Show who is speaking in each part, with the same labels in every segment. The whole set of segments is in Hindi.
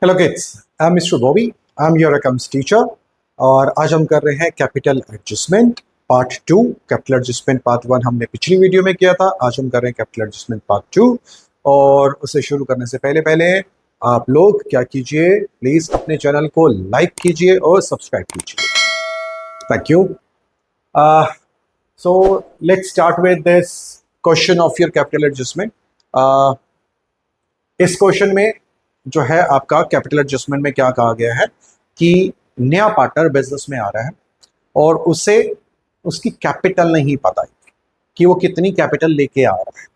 Speaker 1: Hello kids, I am mister Bobby, I am your accounts teacher. और आज हम कर रहे हैं capital adjustment part 2। Capital adjustment part 1 हमने पिछली वीडियो में किया था। आज हम कर रहे हैं कैपिटल एडजस्टमेंट पार्ट 2। और उसे शुरू करने से पहले पहले आप लोग क्या कीजिए, प्लीज अपने चैनल को लाइक कीजिए और सब्सक्राइब कीजिए। Thank you. So let's start with this question of your capital adjustment. इस क्वेश्चन में जो है आपका कैपिटल एडजस्टमेंट में क्या कहा गया है कि नया पार्टनर बिजनेस में आ रहा है और उसे उसकी कैपिटल नहीं पता कि वो कितनी कैपिटल लेके आ रहा है।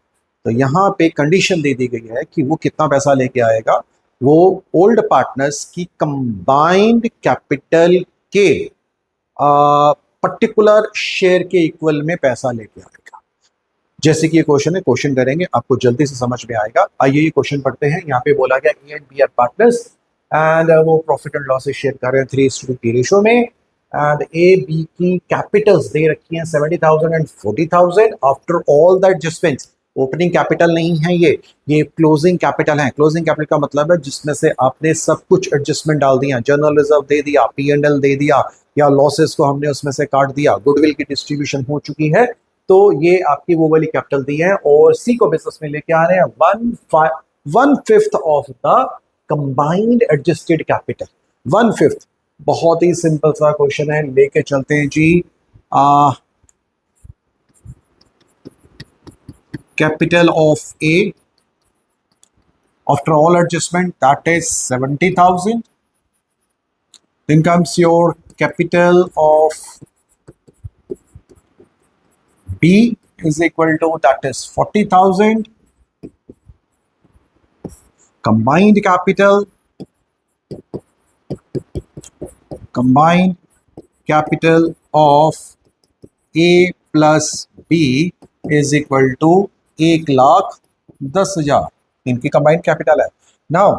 Speaker 1: तो यहाँ पे कंडीशन दे दी गई है कि वो कितना पैसा लेके आएगा। वो ओल्ड पार्टनर्स की कंबाइंड कैपिटल के पर्टिकुलर शेयर के इक्वल में पैसा लेके आएगा। जैसे कि ये क्वेश्चन है, क्वेश्चन करेंगे आपको जल्दी से समझ में आएगा। आइए ये क्वेश्चन पढ़ते हैं। यहाँ पे बोला गया A and B are partners and वो प्रॉफिट एंड लॉसेस शेयर कर रहे हैं 3:2 की रेशो में। एंड ए बी की कैपिटल्स दे रखी हैं 70,000 and 40,000 after all the adjustments. Opening capital नहीं है ये क्लोजिंग कैपिटल है। क्लोजिंग कैपिटल का मतलब है जिसमें से आपने सब कुछ एडजस्टमेंट डाल दिया, जनरल रिजर्व दे दिया, P&L दे दिया, या लॉसेस को हमने उसमें से काट दिया, गुडविल की डिस्ट्रीब्यूशन हो चुकी है। तो ये आपकी वो वाली कैपिटल दी है। और सी को बिजनेस में लेके आ रहे हैं 1/5 of the combined adjusted capital. 1/5 बहुत ही सिंपल सा क्वेश्चन है, लेके चलते हैं जी। Capital of A after all adjustment that is 70,000। Then comes your capital of B is equal to that is 40,000. Combined capital of A plus B is equal to 1,10,000. इनकी combined capital है। Now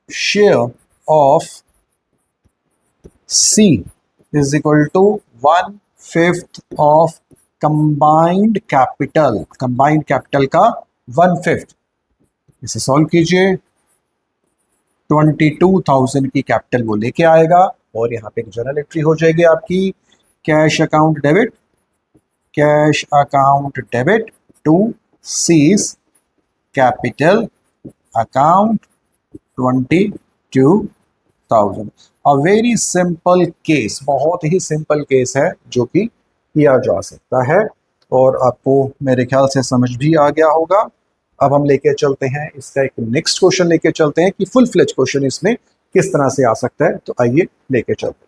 Speaker 1: share of C is equal to 1/5 of combined capital का 1/5। इसे सॉल्व कीजिए। 22,000 की कैपिटल वो लेके आएगा और यहाँ पे एक जर्नल एंट्री हो जाएगी आपकी, cash account debit to C's capital account 22,000। A very simple case, बहुत ही सिंपल केस है जो कि किया जा सकता है और आपको मेरे ख्याल से समझ भी आ गया होगा। अब हम लेके चलते हैं इसका एक नेक्स्ट क्वेश्चन लेके चलते हैं कि फुल फ्लेज क्वेश्चन इसमें किस तरह से आ सकता है। तो आइए लेके चलते हैं।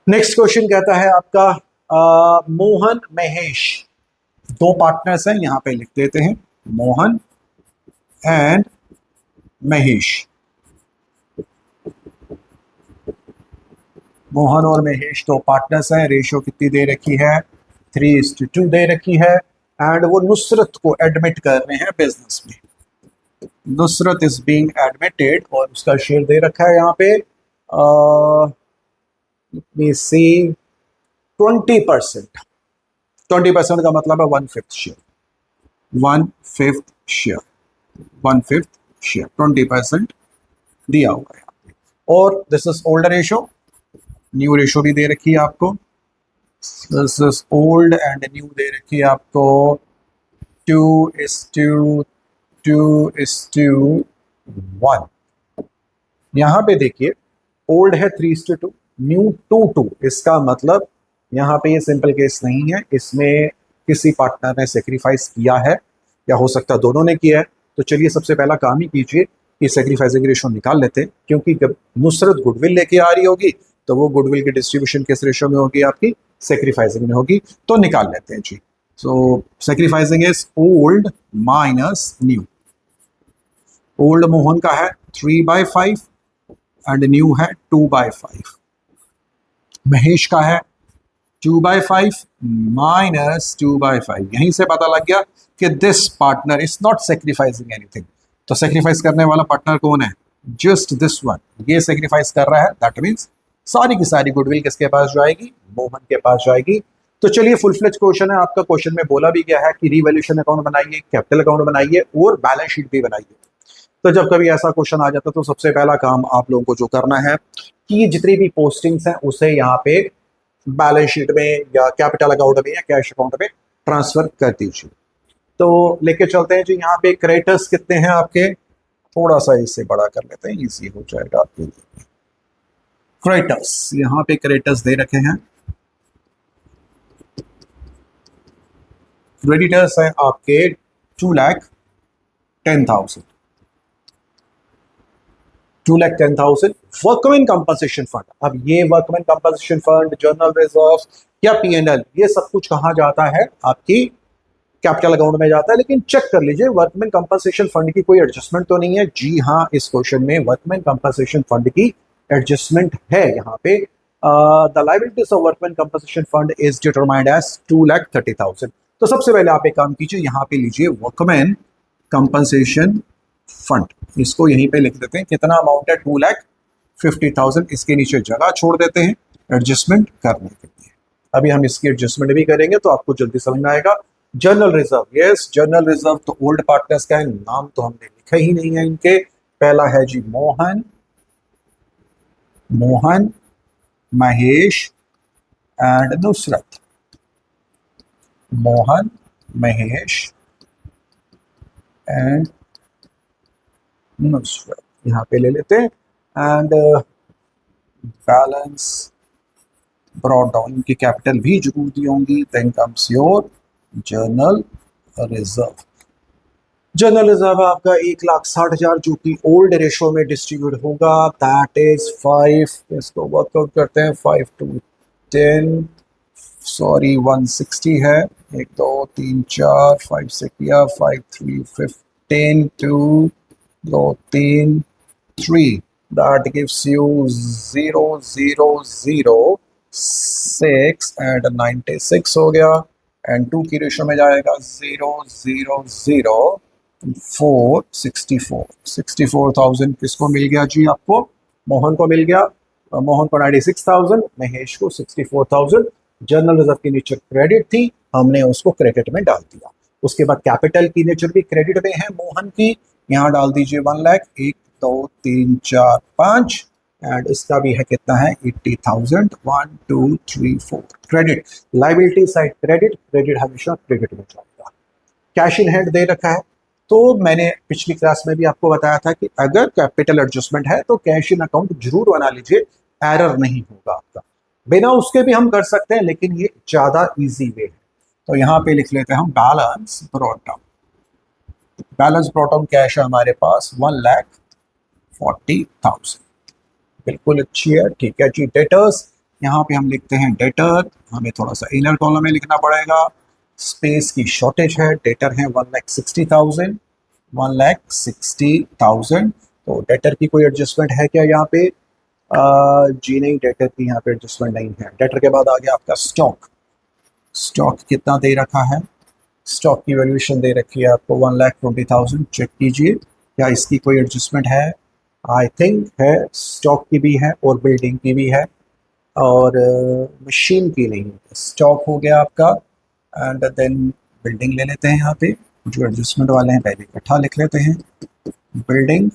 Speaker 1: नेक्स्ट क्वेश्चन कहता है आपका मोहन महेश, दो पार्टनर्स हैं, यहाँ पे लिख देते हैं मोहन एंड महेश। मोहन और महेश दो पार्टनर्स हैं। रेशियो कितनी दे रखी है? 3:2 दे रखी है। एंड वो नुसरत को एडमिट कर रहे हैं बिजनेस में। नुसरत इज बीइंग एडमिटेड और उसका शेयर दे रखा है यहाँ पे 20%। 20% का मतलब है 1/5 शेयर। 1/5 शेयर 20% दिया हुआ है यहाँ पे। और this is old ratio, new ratio भी दे रखी है आपको। This is old and new दे रखी है आपको 2:1। यहाँ पे देखिए ओल्ड है 3:2, न्यू 2:2। इसका मतलब यहाँ पे ये सिंपल केस नहीं है, इसमें किसी पार्टनर ने सेक्रीफाइस किया है या हो सकता है दोनों ने किया है। तो चलिए सबसे पहला काम ही कीजिए कि सेक्रीफाइसिंग रेशो निकाल लेते हैं, क्योंकि जब नुसरत गुडविल लेके आ रही होगी तो वो गुडविल की डिस्ट्रीब्यूशन किस रेशो में होगी? आपकी सेक्रीफाइसिंग में होगी। तो निकाल लेते हैं जी। So sacrificing is old minus new. Old Mohan का है 3/5 एंड न्यू है 2/5। महेश का है 2/5 माइनस 2/5। यहीं से पता लग गया कि this partner is not sacrificing anything. तो सेक्रीफाइस करने वाला पार्टनर कौन है? Just this one. ये सेक्रीफाइस कर रहा है, दैट मीन्स सारी की सारी गुडविल किसके पास जाएगी? मोहन के पास जाएगी। तो चलिए फुल फ्लेज क्वेश्चन है आपका। क्वेश्चन में बोला भी गया है कि रिवैल्यूएशन अकाउंट बनाइए, कैपिटल अकाउंट बनाइए और बैलेंस शीट भी बनाइए। तो जब कभी ऐसा क्वेश्चन आ जाता है तो सबसे पहला काम आप लोगों को जो करना है कि जितनी भी पोस्टिंग्स हैं उसे यहाँ पे बैलेंस शीट में या कैपिटल अकाउंट में या कैश अकाउंट में ट्रांसफर कर दीजिए। तो लेके चलते हैं जी, यहाँ पे क्रेडिटर्स कितने हैं आपके, थोड़ा सा इसे बड़ा कर लेते हैं, इजी हो जाएगा आपके लिए। क्रेडिटर्स, यहाँ पे क्रेडिटर्स दे रखे हैं, क्रेडिटर्स हैं आपके 2,10,000, 2,10,000 वर्कमैन कंपनसेशन फंड। अब ये workman compensation fund, journal reserve या पीएनएल, ये सब कुछ कहाँ जाता है, आपकी कैपिटल अकाउंट में जाता है। लेकिन चेक कर लीजिए वर्कमैन कंपनसेशन फंड की कोई एडजस्टमेंट तो नहीं है। जी हाँ, इस क्वेश्चन में वर्कमैन कंपनसेशन फंड की एडजस्टमेंट है। यहाँ पे the liabilities of workman compensation fund is determined as 2,30,000। तो सबसे पहले आप एक काम कीजिए, यहाँ पे लीजिए वर्कमैन कंपनसेशन फंड, इसको यहीं पे लिख देते हैं, कितना अमाउंट है 2,50,000, इसके नीचे जगह छोड़ देते हैं एडजस्टमेंट करने के लिए। अभी हम इसकी एडजस्टमेंट भी करेंगे तो आपको जल्दी समझ में आएगा। General reserve, yes general reserve तो ओल्ड पार्टनर्स का है, नाम तो हमने लिखा ही नहीं है इनके। पहला है जी मोहन, मोहन, महेश एंड नुसरत, मोहन, महेश एंड नुसरत, यहाँ पे ले लेते हैं। एंड बैलेंस ब्रॉट डाउन, इनकी कैपिटल भी जरूर दी होंगी। Then comes your journal reserve. General reserve आपका 1,60,000 जो कि ओल्ड रेशो में डिस्ट्रीब्यूट होगा, दैट इज 5, इसको वर्कआउट करते हैं, 5 to 10, सॉरी 160 है, 1 2 3 4 5 से किया, 5 3 15 2 2 3 3, that gives you 0,006 एंड 96 हो गया। एंड 2 की रेशो में जाएगा 0,004 64, 64,000 किसको मिल गया जी, आपको मोहन को मिल गया। मोहन को 96,000, महेश को 64,000। जनरल रिजर्व की नेचर क्रेडिट थी, हमने उसको क्रेडिट में डाल दिया। उसके बाद कैपिटल की नेचर भी क्रेडिट में है मोहन की, यहाँ डाल दीजिए 1 लाख, 1 2 3 4 5, एंड इसका भी है कितना है 80,000, 1 2 3 4 credit. Liability side credit, credit हमेशा क्रेडिट में जाएगा। कैश इन हैंड दे रखा है, तो मैंने पिछली क्लास में भी आपको बताया था कि अगर कैपिटल एडजस्टमेंट है तो कैश इन अकाउंट जरूर बना लीजिए, एरर नहीं होगा आपका। बिना उसके भी हम कर सकते हैं, लेकिन ये ज्यादा इजी वे है। तो यहाँ पे लिख लेते हैं हम balance brought down. Balance brought down cash है हमारे पास 1,40,000, बिल्कुल अच्छी है, ठीक है जी। डेटर्स, यहाँ पे हम लिखते हैं डेटर, हमें थोड़ा सा इनर कॉलम में लिखना पड़ेगा, स्पेस की शॉर्टेज है। डेटर है 1,60,000, 1,60,000। तो डेटर की कोई एडजस्टमेंट है क्या यहाँ पे? जी नहीं, डेटर की यहाँ पे एडजस्टमेंट नहीं है। डेटर के बाद आ गया आपका स्टॉक। स्टॉक कितना दे रखा है? स्टॉक की वैल्यूएशन दे रखी है आपको 1,20,000। चेक कीजिए क्या इसकी कोई एडजस्टमेंट है? आई थिंक है, स्टॉक की भी है और बिल्डिंग की भी है, और मशीन की नहीं है। स्टॉक हो गया आपका, एंड देन बिल्डिंग ले लेते हैं। यहाँ पे जो एडजस्टमेंट वाले हैं पहले इकट्ठा लिख लेते हैं। बिल्डिंग,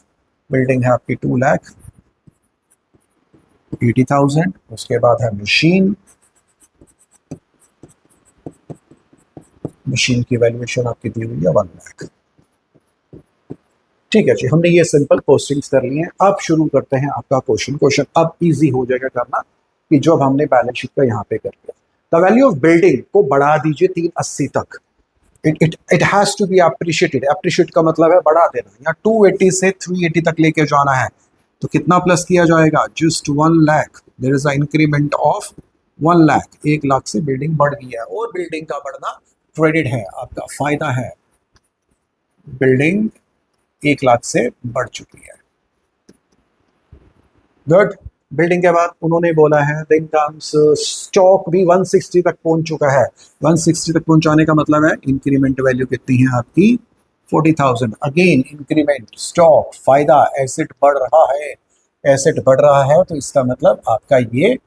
Speaker 1: बिल्डिंग है आपकी 2,80,000। उसके बाद है मशीन, मशीन की वैल्यूएशन आपकी दी हुई है 1 लाख। ठीक है जी, हमने ये सिंपल पोस्टिंग्स कर ली हैं। अब शुरू करते हैं आपका क्वेश्चन अब इजी हो जाएगा करना, कि जो अब हमने बैलेंस शीट का यहाँ पे कर लिया। द वैल्यू ऑफ बिल्डिंग को बढ़ा दीजिए 380 तक। It has to be appreciated. Appreciate का मतलब है बढ़ा देना, या 280 से 380 तक लेके जाना है। तो कितना प्लस किया जाएगा? Just 1 lakh. There is a increment of 1 lakh. 1 lakh से बिल्डिंग बढ़ गई है, और बिल्डिंग का बढ़ना क्रेडिट है, आपका फायदा है। बिल्डिंग 1 लाख से बढ़ चुकी है। गुड। बिल्डिंग के बाद उन्होंने बोला है देन कम्स स्टॉक भी 160 तक पहुंच चुका है। 160 तक पहुंचाने का मतलब है इंक्रीमेंट वैल्यू कितनी है आपकी? 40,000। अगेन इंक्रीमेंट, स्टॉक, फायदा, एसेट बढ़ रहा है। एसेट बढ़ रहा है तो इसका मतलब आपका ये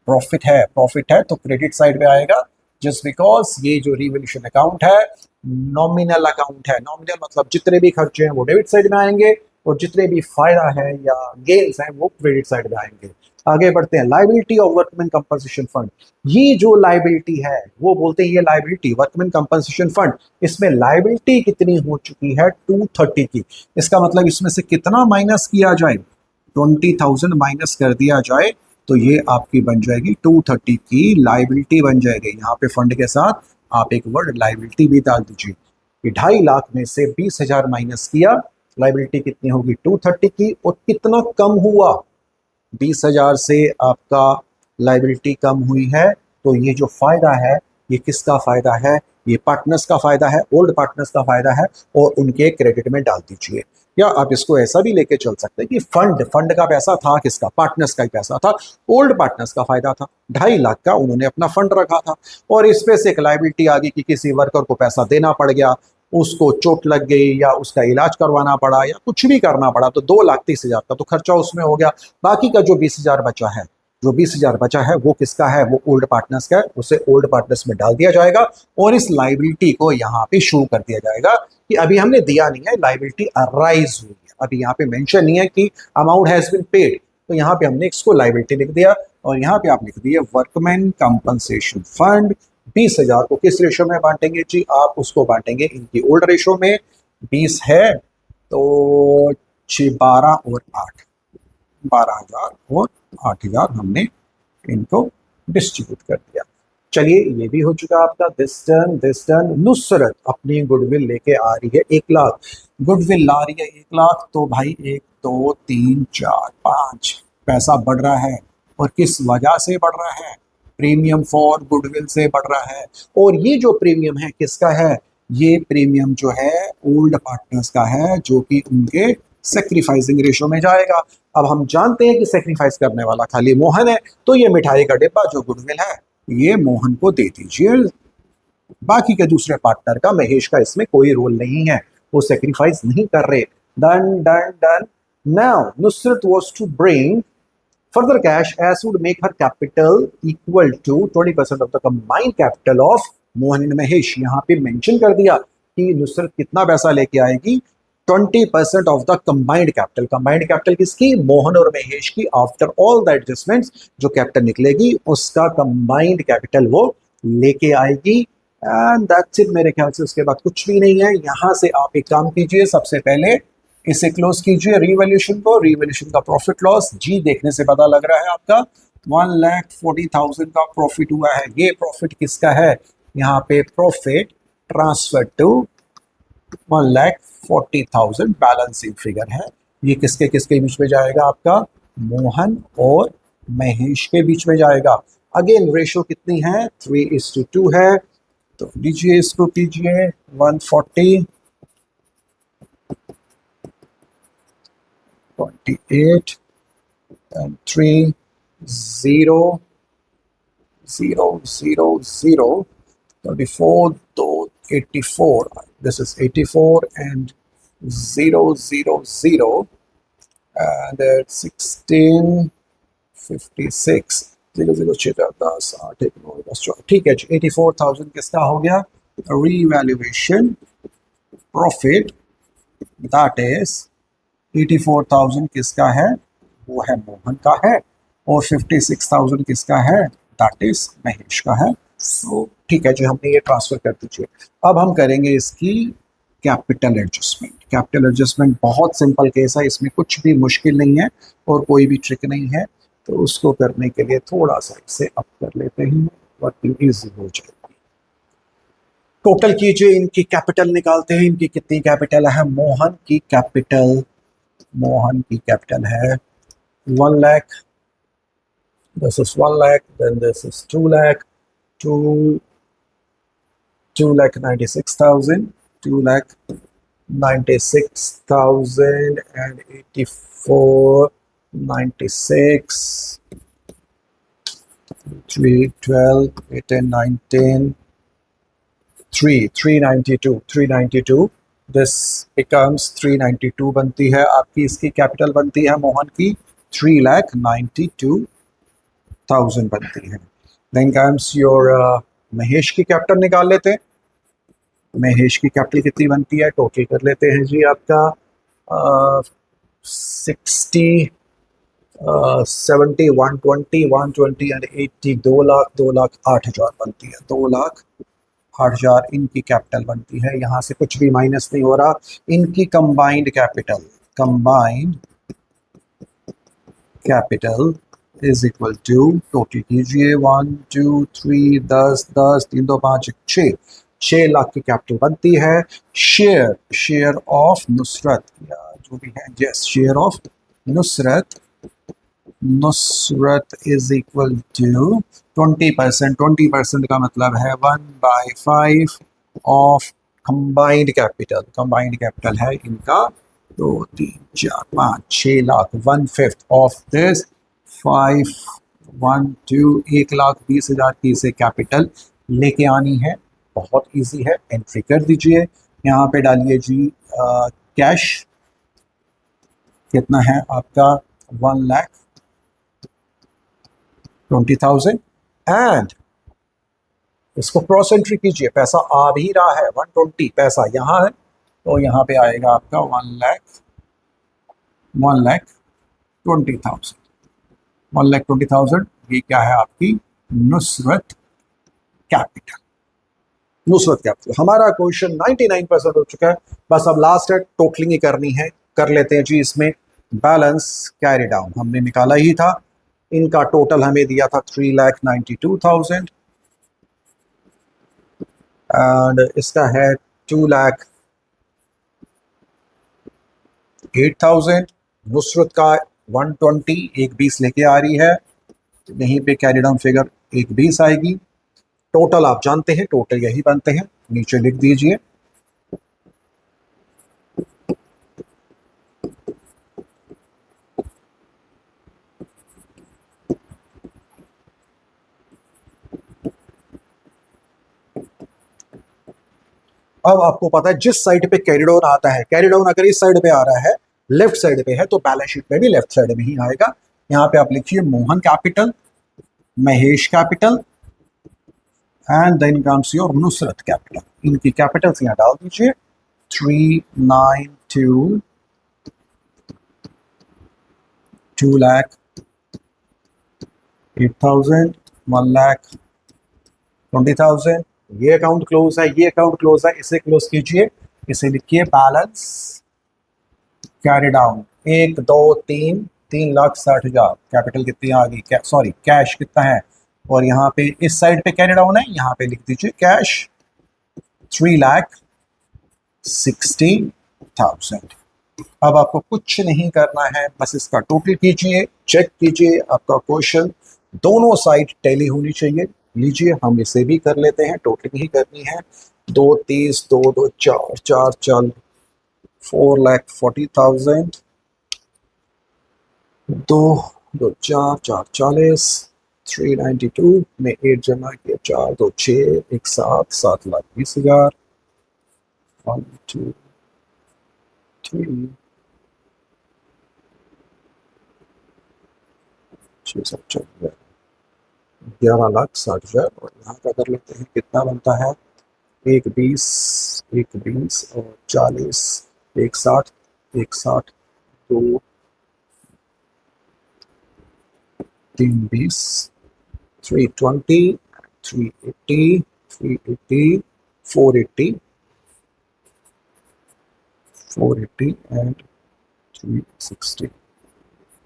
Speaker 1: प्रॉफिट है। प्रॉफिट है तो क्रेडिट साइड में आएगा, जस्ट बिकॉज ये जो रिवोल्यूशन अकाउंट है नॉमिनल अकाउंट है। नॉमिनल मतलब जितने भी खर्चे हैं वो डेबिट साइड में आएंगे, और जितने भी फायदा है या गेन्स हैं वो क्रेडिट साइड में आएंगे। आगे बढ़ते हैं, liability of workman compensation fund. ये जो लाइबिलिटी है वो बोलते हैं ये लाइबिलिटी वर्कमैन कंपनसेशन फंड, इसमें लाइबिलिटी कितनी हो चुकी है 230 की। इसका मतलब इसमें से कितना माइनस किया जाए, 20,000 माइनस कर दिया जाए तो ये आपकी बन जाएगी 230 की लाइबिलिटी बन जाएगी। यहाँ पे फंड के साथ आप एक वर्ड लाइबिलिटी भी डाल दीजिए कि 2.5 लाख में से 20,000 माइनस किया, लाइबिलिटी कितनी होगी 230 की। और कितना कम हुआ, 20,000 से आपका लाइबिलिटी कम हुई है, तो ये जो फायदा है ये किसका फायदा है, ये पार्टनर्स का फायदा है, ओल्ड पार्टनर्स का फायदा है, और उनके क्रेडिट में डाल दीजिए। या आप इसको ऐसा भी लेके चल सकते हैं कि फंड का पैसा था किसका, पार्टनर्स का ही पैसा था, ओल्ड पार्टनर्स का फायदा था, 2.5 लाख का उन्होंने अपना फंड रखा था, और इस पे से एक लाइबिलिटी आ गई कि किसी वर्कर को पैसा देना पड़ गया, उसको चोट लग गई या उसका इलाज करवाना पड़ा या कुछ भी करना पड़ा, तो 2,30,000 का तो खर्चा उसमें हो गया। बाकी का जो 20,000 बचा है, जो 20,000 बचा है वो किसका है, वो ओल्ड पार्टनर्स का है, उसे ओल्ड पार्टनर्स में डाल दिया जाएगा और इस लाइबिलिटी को यहाँ पे शो कर दिया जाएगा कि अभी हमने दिया नहीं है, लाइबिलिटी अराइज हुई है। अभी यहाँ पे मेंशन नहीं है कि अमाउंट हैज बीन पेड, तो यहाँ पे हमने इसको लाइबिलिटी लिख दिया और यहाँ पे आप लिख दिए वर्कमैन कंपनसेशन फंड। 20,000 को किस रेशो में बांटेंगे जी, आप उसको बांटेंगे इनकी ओल्ड रेशो में। 20 है तो 12 और 8, 12,000 और 8,000 हमने इनको डिस्ट्रीब्यूट कर दिया। चलिए ये भी हो चुका आपका दिस टर्न। नुसरत अपनी गुडविल लेके आ रही है 1 लाख, गुडविल ला रही है 1 लाख, तो भाई 1 2 3 4 5 पैसा बढ़ रहा है। और किस वजह से बढ़ रहा है, प्रीमियम फॉर गुडविल से बढ़ रहा है। और ये जो प्रीमियम है किसका है, ये प्रीमियम जो है ओल्ड पार्टनर्स का है, जो कि उनके सेक्रीफाइसिंग रेशो में जाएगा। अब हम जानते हैं कि सेक्रीफाइस करने वाला खाली मोहन है, तो ये मिठाई का डिब्बा जो गुडविल है ये मोहन को दे दीजिए। बाकी के दूसरे पार्टनर का, महेश का इसमें कोई रोल नहीं है, वो सेक्रीफाइस नहीं कर रहे। Done done done. Now Nusrat was to bring further cash as would make her capital equal to 20% of the combined capital of Mohan and Mahesh. यहाँ पे मेंशन कर दिया कि नुसरत कितना पैसा लेके आएगी, 20% of the combined capital. Combined capital किसकी, मोहन और महेश की। आफ्टर ऑल द एडजस्टमेंट्स जो कैपिटल निकलेगी उसका कंबाइंड कैपिटल वो लेके आएगी। And that's it. मेरे ख्याल से उसके बाद कुछ भी नहीं है। यहाँ से आप एक काम कीजिए, सबसे पहले इसे क्लोज कीजिए रिवैल्यूएशन को, रिवैल्यूएशन का प्रॉफिट लॉस जी देखने से पता लग रहा है आपका 1,40,000 का प्रॉफिट हुआ है। ये प्रॉफिट किसका है, यहाँ पे profit transfer to 1,40,000 balancing figure है। ये किसके किसके बीच में जाएगा, आपका मोहन और महेश के बीच में जाएगा। अगेन रेशो कितनी है, 3:2 है, तो लीजिए इसको कीजिए 140 28 and 3 0 0 0 0 34 to 84. This is 84 and 0 0 0 and 16 56 0 0 6 10 8 9 10 ठीक है जी। 84,000 किसका हो गया, revaluation profit, that is 84,000 किसका है, वो है मोहन का है, और 56,000 किसका है, दैट इज महेश का है। सो ठीक है जी, हमने ये ट्रांसफर कर दीजिए। अब हम करेंगे इसकी कैपिटल एडजस्टमेंट। कैपिटल एडजस्टमेंट बहुत सिंपल केस है, इसमें कुछ भी मुश्किल नहीं है और कोई भी ट्रिक नहीं है। तो उसको करने के लिए थोड़ा सा इसे अप कर लेते हैं, वर्किंग ईजी हो जाएगी। टोटल कीजिए, इनकी कैपिटल निकालते हैं। इनकी कितनी कैपिटल है, मोहन की कैपिटल है 1 lakh, this is 1 lakh, then this is 2 lakh, 2,96,000, 2,96,000 and 84, 96, 3, 12, 18, 19, 392, this becomes 392 बनती है आपकी। इसकी कैपिटल बनती है मोहन की 3,92,000 बनती है। देन कम्स योर महेश की कैपिटल निकाल लेते हैं। महेश की कैपिटल कितनी बनती है, टोटल कर लेते हैं जी। आपका 60 70 120 120 एंड 80 2,08,000 बनती है। 2,08,000 इनकी कैपिटल बनती है। यहाँ से कुछ भी माइनस नहीं हो रहा। इनकी combined capital is equal to, total कीजिए 1 2 3 10 10 3 2 5 6 लाख की कैपिटल बनती है। शेयर ऑफ नुसरत, या जो भी है, yes, share of Nusrat is equal to 20%। 20% का मतलब है 1/5 ऑफ कंबाइंड कैपिटल है इनका 2 3 4 5 6 लाख। 1/5 ऑफ दिस 5 1 2 1,20,000 की इसे कैपिटल लेके आनी है। बहुत इजी है, एंट्री कर दीजिए। यहाँ पे डालिए जी कैश कितना है आपका 1,20,000 एंड इसको क्रॉस एंट्री कीजिए। पैसा आ भी रहा है 120, पैसा यहाँ है तो यहाँ पे आएगा आपका 1,20,000। 1,20,000 ये क्या है आपकी नुसरत कैपिटल। हमारा क्वेश्चन 99% हो चुका है। बस अब लास्ट है, टोटलिंग ही करनी है। कर लेते हैं जी। इसमें बैलेंस कैरी डाउन हमने निकाला ही था। इनका टोटल हमें दिया था 3,92,000 एंड इसका है 2,08,000। नुसरत का 120 120 लेके आ रही है, यहीं पे कैरी डाउन फिगर 120 आएगी। टोटल आप जानते हैं, टोटल यही बनते हैं, नीचे लिख दीजिए। अब आपको पता है जिस साइड पे कैरी डाउन आता है, कैरी डाउन अगर इस साइड पे आ रहा है, लेफ्ट साइड पे है, तो बैलेंस शीट में भी लेफ्ट साइड में ही आएगा। यहाँ पे आप लिखिए Mohan capital, Mahesh capital and then comes your Nusrat capital. इनकी कैपिटल्स यहाँ डाल दीजिए। 392 2,08,000 1,20,000। ये अकाउंट क्लोज है, ये अकाउंट क्लोज है, इसे क्लोज कीजिए। इसे लिखिए बैलेंस कैरी डाउन 1 2 3 3,60,000। कैपिटल कितनी आ गई, सॉरी कैश कितना है, और यहाँ पे इस साइड पे कैरी डाउन है, यहाँ पे लिख दीजिए कैश 3,60,000। अब आपको कुछ नहीं करना है, बस इसका टोटल कीजिए, चेक कीजिए। आपका क्वेश्चन दोनों साइड टैली होनी चाहिए। लीजिए हम इसे भी कर लेते हैं, टोटल ही करनी है। 2 30 2 2 4 4 4 4,40,000 2 2 4 4 40 392 में 8 जमा किया, 4 2 6 1 7 7,20,000 1 2 3 6 7 4 11,60,000। और यहाँ का कर लेते हैं, कितना बनता है 1 20 1 20 और 40 1 60 1 60 2 3 20 320 380 380 480 480 एंड 360।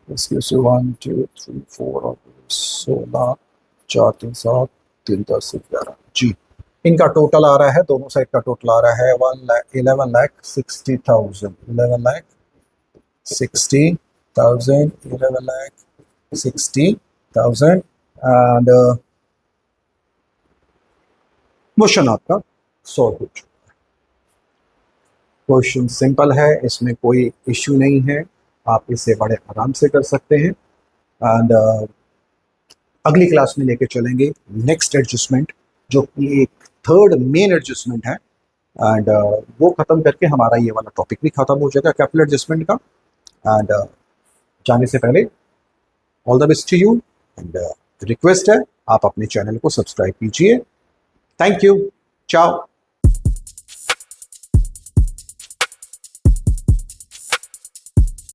Speaker 1: इसके से 1 2 3 4 और 16 4 3 7 3 10 11 जी। इनका टोटल आ रहा है, दोनों साइड का टोटल आ रहा है 11,60,000 11,60,000 11,60,000 एंड क्वेश्चन आपका सॉल्व हो चुका है। क्वेश्चन सिंपल है, इसमें कोई इश्यू नहीं है, आप इसे बड़े आराम से कर सकते हैं। एंड अगली क्लास में लेके चलेंगे नेक्स्ट एडजस्टमेंट, जो कि एक थर्ड मेन एडजस्टमेंट है। एंड वो खत्म करके हमारा ये वाला टॉपिक भी खत्म हो जाएगा कैपिटल एडजस्टमेंट का। एंड जाने से पहले all the best to you and request है आप अपने चैनल को सब्सक्राइब कीजिए। थैंक यू, चाओ।